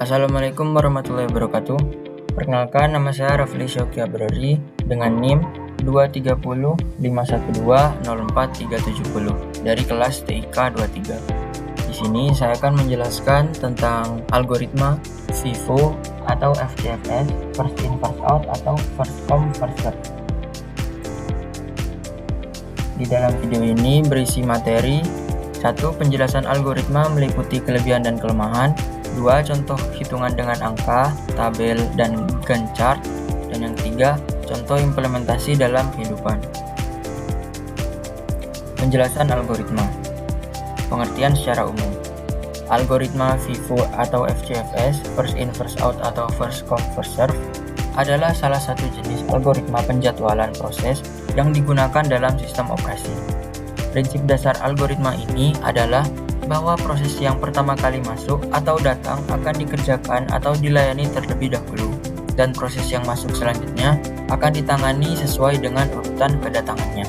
Assalamualaikum warahmatullahi wabarakatuh. Perkenalkan, nama saya Rafli Syauki Abrari dengan NIM 23051204370 dari kelas TIK 23. Di sini saya akan menjelaskan tentang algoritma FIFO atau FCFS, first in first out atau first come first serve. Di dalam video ini berisi materi 1. Penjelasan algoritma meliputi kelebihan dan kelemahan. 2. Contoh hitungan dengan angka, tabel, dan Gantt chart. Dan yang ketiga, contoh implementasi dalam kehidupan. Penjelasan algoritma. Pengertian secara umum. Algoritma FIFO atau FCFS, first in first out atau first come first serve, adalah salah satu jenis algoritma penjadwalan proses yang digunakan dalam sistem operasi. Prinsip dasar algoritma ini adalah bahwa proses yang pertama kali masuk atau datang akan dikerjakan atau dilayani terlebih dahulu, dan proses yang masuk selanjutnya akan ditangani sesuai dengan urutan kedatangannya.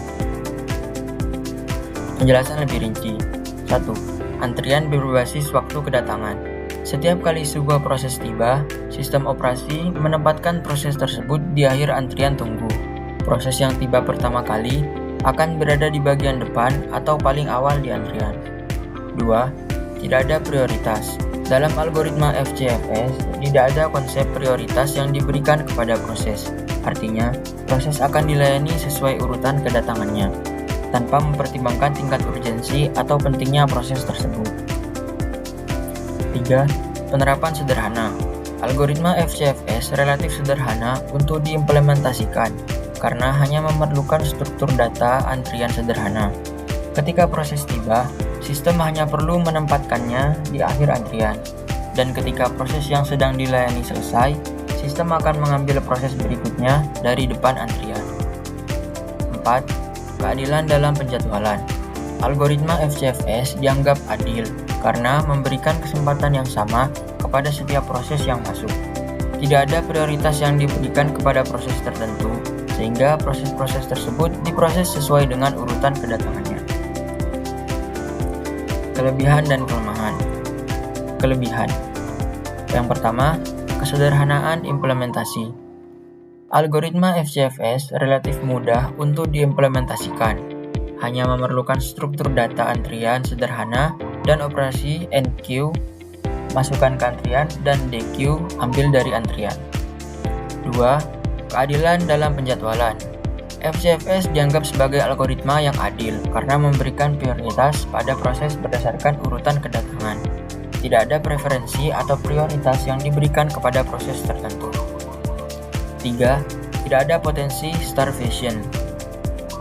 Penjelasan lebih rinci. 1. Antrian berbasis waktu kedatangan. Setiap kali sebuah proses tiba, sistem operasi menempatkan proses tersebut di akhir antrian tunggu. Proses yang tiba pertama kali akan berada di bagian depan atau paling awal di antrian. 2. Tidak ada prioritas. Dalam algoritma FCFS, tidak ada konsep prioritas yang diberikan kepada proses. Artinya, proses akan dilayani sesuai urutan kedatangannya, tanpa mempertimbangkan tingkat urgensi atau pentingnya proses tersebut. 3. Penerapan sederhana. Algoritma FCFS relatif sederhana untuk diimplementasikan, karena hanya memerlukan struktur data antrian sederhana. Ketika proses tiba, sistem hanya perlu menempatkannya di akhir antrian, dan ketika proses yang sedang dilayani selesai, sistem akan mengambil proses berikutnya dari depan antrian. 4. Keadilan dalam penjadwalan. Algoritma FCFS dianggap adil karena memberikan kesempatan yang sama kepada setiap proses yang masuk. Tidak ada prioritas yang diberikan kepada proses tertentu, sehingga proses-proses tersebut diproses sesuai dengan urutan kedatangannya. Kelebihan dan kelemahan. Kelebihan. Yang pertama, kesederhanaan implementasi. Algoritma FCFS relatif mudah untuk diimplementasikan. Hanya memerlukan struktur data antrian sederhana dan operasi NQ, masukkan ke antrian, dan DQ, ambil dari antrian. 2. Keadilan dalam penjadwalan. FCFS dianggap sebagai algoritma yang adil karena memberikan prioritas pada proses berdasarkan urutan kedatangan. Tidak ada preferensi atau prioritas yang diberikan kepada proses tertentu. 3. Tidak ada potensi starvation.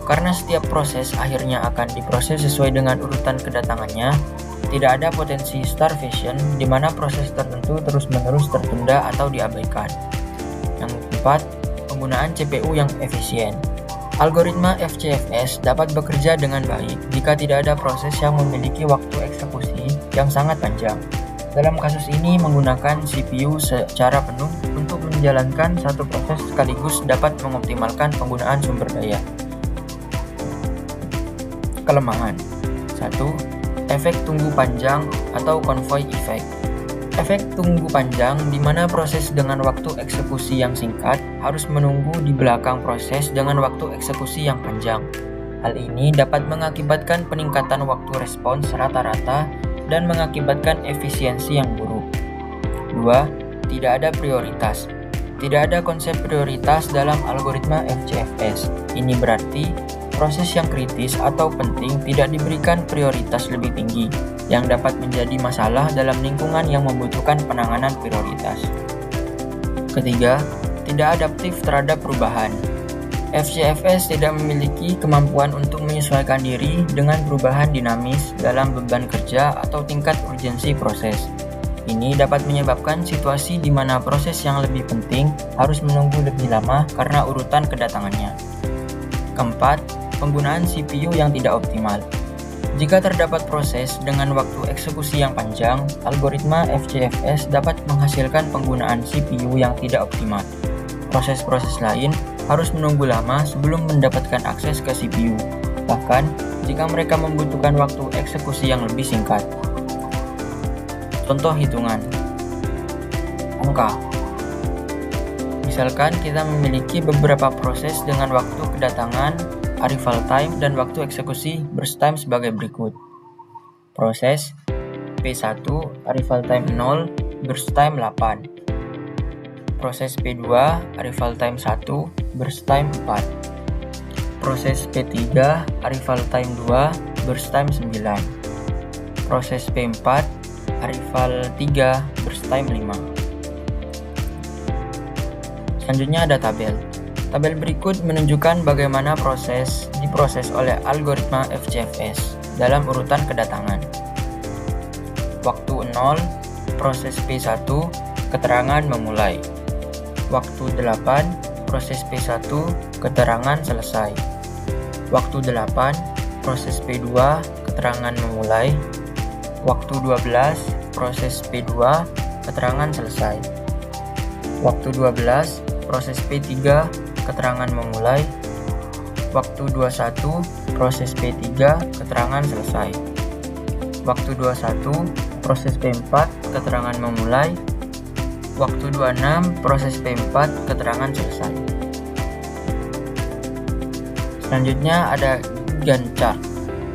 Karena setiap proses akhirnya akan diproses sesuai dengan urutan kedatangannya, tidak ada potensi starvation di mana proses tertentu terus-menerus tertunda atau diabaikan. Yang keempat, penggunaan CPU yang efisien. Algoritma FCFS dapat bekerja dengan baik jika tidak ada proses yang memiliki waktu eksekusi yang sangat panjang. Dalam kasus ini, menggunakan CPU secara penuh untuk menjalankan satu proses sekaligus dapat mengoptimalkan penggunaan sumber daya. Kelemahan. 1. Efek tunggu panjang atau convoy effect. Efek tunggu panjang di mana proses dengan waktu eksekusi yang singkat harus menunggu di belakang proses dengan waktu eksekusi yang panjang. Hal ini dapat mengakibatkan peningkatan waktu respons rata-rata dan mengakibatkan efisiensi yang buruk. 2. Tidak ada prioritas. Tidak ada konsep prioritas dalam algoritma FCFS. Ini berarti proses yang kritis atau penting tidak diberikan prioritas lebih tinggi, yang dapat menjadi masalah dalam lingkungan yang membutuhkan penanganan prioritas. Ketiga, tidak adaptif terhadap perubahan. FCFS tidak memiliki kemampuan untuk menyesuaikan diri dengan perubahan dinamis dalam beban kerja atau tingkat urgensi proses. Ini dapat menyebabkan situasi di mana proses yang lebih penting harus menunggu lebih lama karena urutan kedatangannya. Keempat, penggunaan CPU yang tidak optimal. Jika terdapat proses dengan waktu eksekusi yang panjang, algoritma FCFS dapat menghasilkan penggunaan CPU yang tidak optimal. Proses-proses lain harus menunggu lama sebelum mendapatkan akses ke CPU, bahkan jika mereka membutuhkan waktu eksekusi yang lebih singkat. Contoh hitungan. angka. Misalkan kita memiliki beberapa proses dengan waktu kedatangan, arrival time, dan waktu eksekusi burst time sebagai berikut. Proses P1, arrival time 0, burst time 8. Proses P2, arrival time 1, burst time 4. Proses P3, arrival time 2, burst time 9. Proses P4, arrival 3, burst time 5. Selanjutnya ada tabel. Tabel berikut menunjukkan bagaimana proses diproses oleh algoritma FCFS dalam urutan kedatangan. Waktu 0, proses P1, keterangan memulai. Waktu 8, proses P1, keterangan selesai. Waktu 8, proses P2, keterangan memulai. Waktu 12, proses P2, keterangan selesai. Waktu 12, proses P3, keterangan memulai. Waktu 21, proses P3, keterangan selesai. Waktu 21, proses P4, keterangan memulai. Waktu 26, proses P4, keterangan selesai. Selanjutnya ada Gantt chart.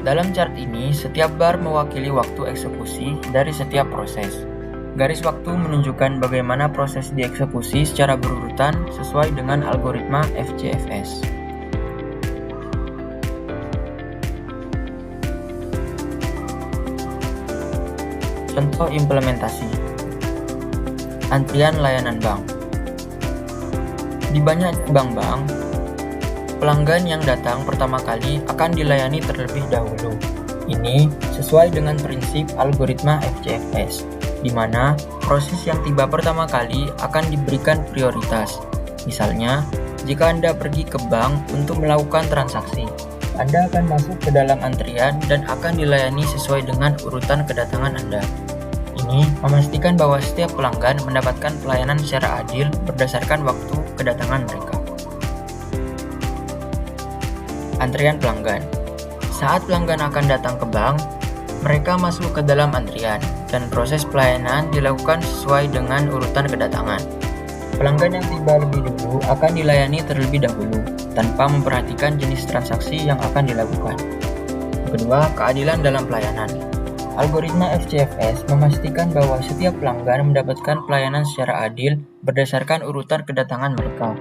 Dalam chart ini, setiap bar mewakili waktu eksekusi dari setiap proses. Garis waktu menunjukkan bagaimana proses dieksekusi secara berurutan sesuai dengan algoritma FCFS. Contoh implementasi. Antrian layanan bank. Di banyak bank-bank, pelanggan yang datang pertama kali akan dilayani terlebih dahulu. Ini sesuai dengan prinsip algoritma FCFS, di mana proses yang tiba pertama kali akan diberikan prioritas. Misalnya, jika Anda pergi ke bank untuk melakukan transaksi, Anda akan masuk ke dalam antrian dan akan dilayani sesuai dengan urutan kedatangan Anda. Ini memastikan bahwa setiap pelanggan mendapatkan pelayanan secara adil berdasarkan waktu kedatangan mereka. Antrian pelanggan. Saat pelanggan akan datang ke bank, mereka masuk ke dalam antrian dan proses pelayanan dilakukan sesuai dengan urutan kedatangan. Pelanggan yang tiba lebih dulu akan dilayani terlebih dahulu tanpa memperhatikan jenis transaksi yang akan dilakukan. Kedua, keadilan dalam pelayanan. Algoritma FCFS memastikan bahwa setiap pelanggan mendapatkan pelayanan secara adil berdasarkan urutan kedatangan mereka.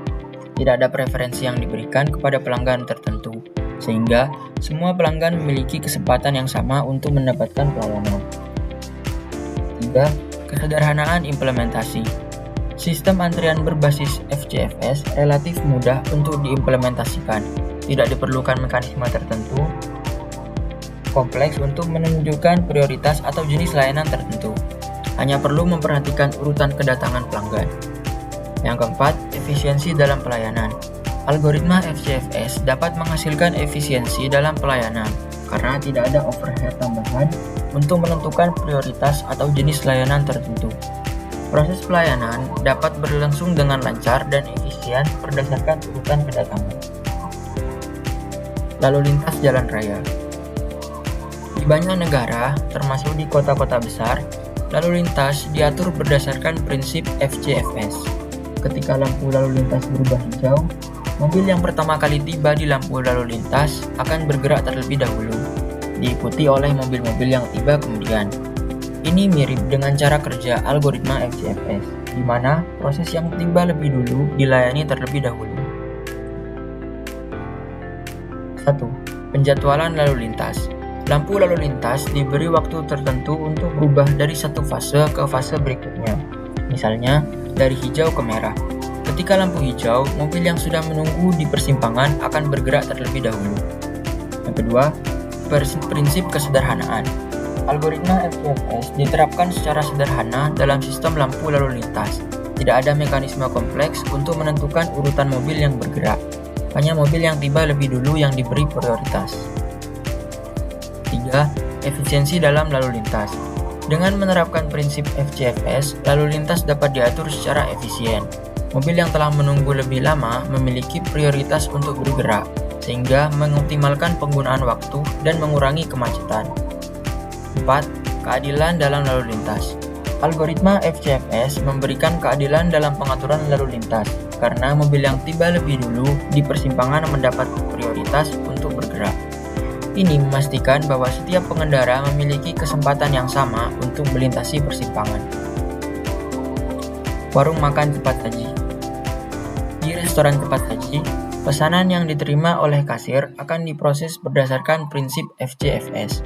Tidak ada preferensi yang diberikan kepada pelanggan tertentu, sehingga semua pelanggan memiliki kesempatan yang sama untuk mendapatkan pelayanan. 3. Kesederhanaan implementasi. Sistem antrian berbasis FCFS relatif mudah untuk diimplementasikan. Tidak diperlukan mekanisme tertentu kompleks untuk menunjukkan prioritas atau jenis layanan tertentu. Hanya perlu memperhatikan urutan kedatangan pelanggan. Yang keempat, efisiensi dalam pelayanan. Algoritma FCFS dapat menghasilkan efisiensi dalam pelayanan karena tidak ada overhead tambahan untuk menentukan prioritas atau jenis layanan tertentu. Proses pelayanan dapat berlangsung dengan lancar dan efisien berdasarkan urutan kedatangan. Lalu lintas jalan raya. Di banyak negara, termasuk di kota-kota besar, lalu lintas diatur berdasarkan prinsip FCFS. Ketika lampu lalu lintas berubah hijau, mobil yang pertama kali tiba di lampu lalu lintas akan bergerak terlebih dahulu, diikuti oleh mobil-mobil yang tiba kemudian. Ini mirip dengan cara kerja algoritma FCFS, di mana proses yang tiba lebih dulu dilayani terlebih dahulu. 1. Penjadwalan lalu lintas. Lampu lalu lintas diberi waktu tertentu untuk berubah dari satu fase ke fase berikutnya. Misalnya, dari hijau ke merah. Ketika lampu hijau, mobil yang sudah menunggu di persimpangan akan bergerak terlebih dahulu. Yang kedua, prinsip kesederhanaan. Algoritma FCFS diterapkan secara sederhana dalam sistem lampu lalu lintas. Tidak ada mekanisme kompleks untuk menentukan urutan mobil yang bergerak. Hanya mobil yang tiba lebih dulu yang diberi prioritas. 3. Efisiensi dalam lalu lintas. Dengan menerapkan prinsip FCFS, lalu lintas dapat diatur secara efisien. Mobil yang telah menunggu lebih lama memiliki prioritas untuk bergerak, sehingga mengoptimalkan penggunaan waktu dan mengurangi kemacetan. 4. Keadilan dalam lalu lintas. Algoritma FCFS memberikan keadilan dalam pengaturan lalu lintas karena mobil yang tiba lebih dulu di persimpangan mendapat prioritas untuk bergerak. Ini memastikan bahwa setiap pengendara memiliki kesempatan yang sama untuk melintasi persimpangan. Warung makan cepat saji. Di restoran cepat saji, pesanan yang diterima oleh kasir akan diproses berdasarkan prinsip FCFS.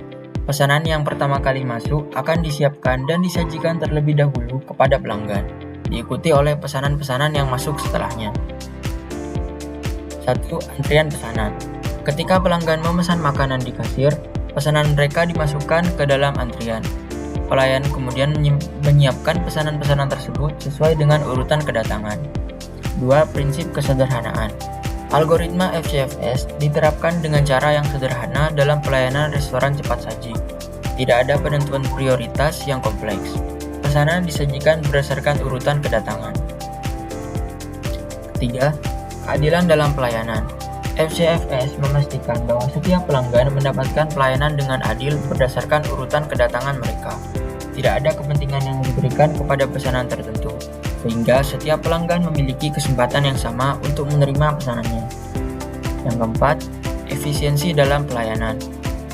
Pesanan yang pertama kali masuk akan disiapkan dan disajikan terlebih dahulu kepada pelanggan, diikuti oleh pesanan-pesanan yang masuk setelahnya. 1. Antrian pesanan. Ketika pelanggan memesan makanan di kasir, pesanan mereka dimasukkan ke dalam antrian. Pelayan kemudian menyiapkan pesanan-pesanan tersebut sesuai dengan urutan kedatangan. 2. Prinsip kesederhanaan. Algoritma FCFS diterapkan dengan cara yang sederhana dalam pelayanan restoran cepat saji. Tidak ada penentuan prioritas yang kompleks. Pesanan disajikan berdasarkan urutan kedatangan. 3. Keadilan dalam pelayanan. FCFS memastikan bahwa setiap pelanggan mendapatkan pelayanan dengan adil berdasarkan urutan kedatangan mereka. Tidak ada kepentingan yang diberikan kepada pesanan tertentu, sehingga setiap pelanggan memiliki kesempatan yang sama untuk menerima pesanannya. Yang keempat, efisiensi dalam pelayanan.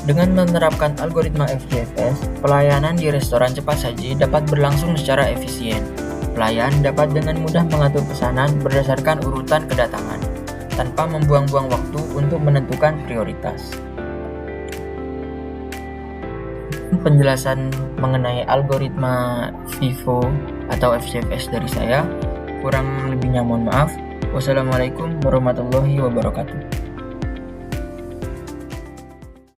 Dengan menerapkan algoritma FCFS, pelayanan di restoran cepat saji dapat berlangsung secara efisien. Pelayan dapat dengan mudah mengatur pesanan berdasarkan urutan kedatangan, tanpa membuang-buang waktu untuk menentukan prioritas. Penjelasan mengenai algoritma FIFO atau FCFS dari saya. Kurang lebihnya mohon maaf. Wassalamualaikum warahmatullahi wabarakatuh.